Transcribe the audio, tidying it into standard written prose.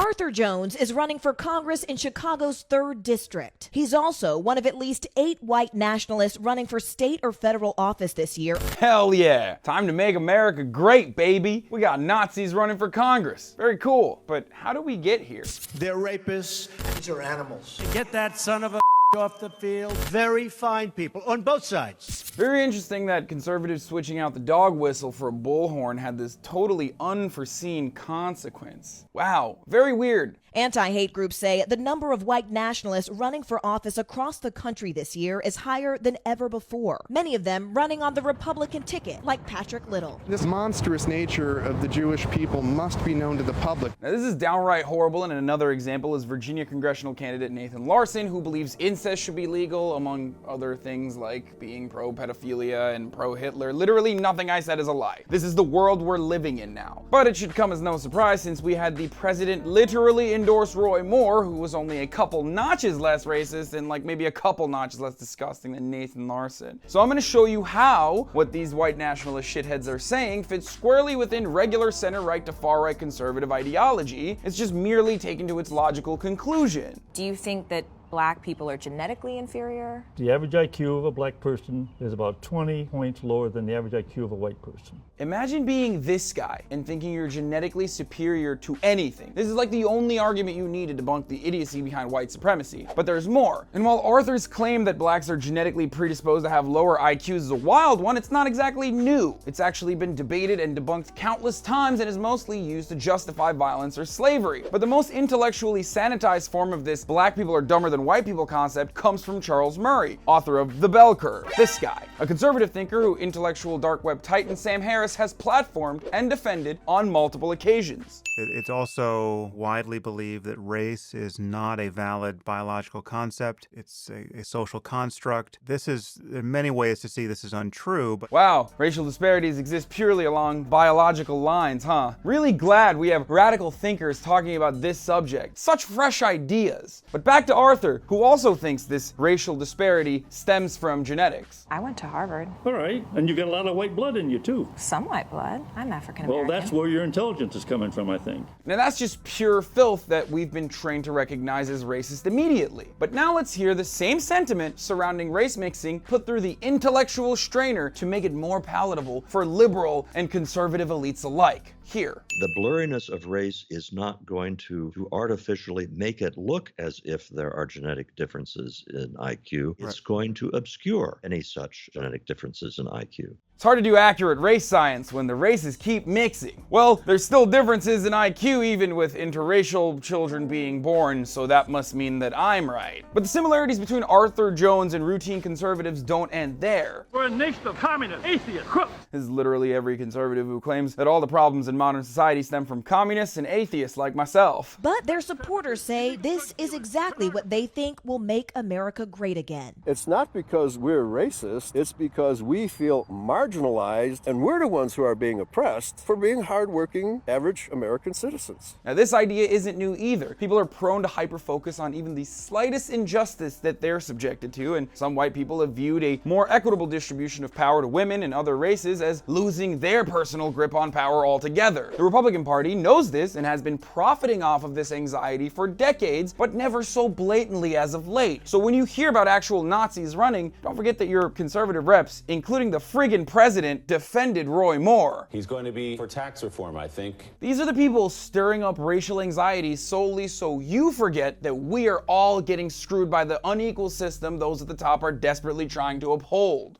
Arthur Jones is running for Congress in Chicago's 3rd District. He's also one of at least 8 white nationalists running for state or federal office this year. Hell yeah. Time to make America great, baby. We got Nazis running for Congress. Very cool. But how do we get here? They're rapists. These are animals. Get that son of a off the field. Very fine people on both sides. Very interesting that conservatives switching out the dog whistle for a bullhorn had this totally unforeseen consequence. Wow, very weird. Anti-hate groups say the number of white nationalists running for office across the country this year is higher than ever before. Many of them running on the Republican ticket, like Patrick Little. This monstrous nature of the Jewish people must be known to the public. Now, this is downright horrible, and another example is Virginia congressional candidate Nathan Larson, who believes incest should be legal, among other things like being pro-pedophilia and pro-Hitler. Literally nothing I said is a lie. This is the world we're living in now. But it should come as no surprise since we had the president literally endorse Roy Moore, who was only a couple notches less racist and like maybe a couple notches less disgusting than Nathan Larson. So I'm going to show you how what these white nationalist shitheads are saying fits squarely within regular center-right to far-right conservative ideology. It's just merely taken to its logical conclusion. Do you think that black people are genetically inferior? The average IQ of a black person is about 20 points lower than the average IQ of a white person. Imagine being this guy and thinking you're genetically superior to anything. This is like the only argument you need to debunk the idiocy behind white supremacy. But there's more. And while Arthur's claim that blacks are genetically predisposed to have lower IQs is a wild one, it's not exactly new. It's actually been debated and debunked countless times and is mostly used to justify violence or slavery. But the most intellectually sanitized form of this black people are dumber than white people concept comes from Charles Murray, author of The Bell Curve. This guy, a conservative thinker who intellectual dark web titan Sam Harris has platformed and defended on multiple occasions. It's also widely believed that race is not a valid biological concept. It's a social construct. This is, in many ways to see this is untrue, but wow, racial disparities exist purely along biological lines, huh? Really glad we have radical thinkers talking about this subject. Such fresh ideas. But back to Arthur, who also thinks this racial disparity stems from genetics. I went to Harvard. All right, and you got a lot of white blood in you too. Some white blood. I'm African American. Well, that's where your intelligence is coming from, I think. Now that's just pure filth that we've been trained to recognize as racist immediately. But now let's hear the same sentiment surrounding race mixing put through the intellectual strainer to make it more palatable for liberal and conservative elites alike. Here. The blurriness of race is not going to artificially make it look as if there are genetic differences in IQ. It's going to obscure any such genetic differences in IQ. It's hard to do accurate race science when the races keep mixing. Well, there's still differences in IQ even with interracial children being born, so that must mean that I'm right. But the similarities between Arthur Jones and routine conservatives don't end there. We're a nation of communists, atheists, crooks. This is literally every conservative who claims that all the problems in modern society stem from communists and atheists like myself. But their supporters say this is exactly what they think will make America great again. It's not because we're racist, it's because we feel marginalized, and we're the ones who are being oppressed for being hardworking, average American citizens. Now, this idea isn't new either. People are prone to hyper-focus on even the slightest injustice that they're subjected to, and some white people have viewed a more equitable distribution of power to women and other races as losing their personal grip on power altogether. The Republican Party knows this and has been profiting off of this anxiety for decades, but never so blatantly as of late. So when you hear about actual Nazis running, don't forget that your conservative reps, including the friggin' president, defended Roy Moore. He's going to be for tax reform, I think. These are the people stirring up racial anxiety solely so you forget that we are all getting screwed by the unequal system those at the top are desperately trying to uphold.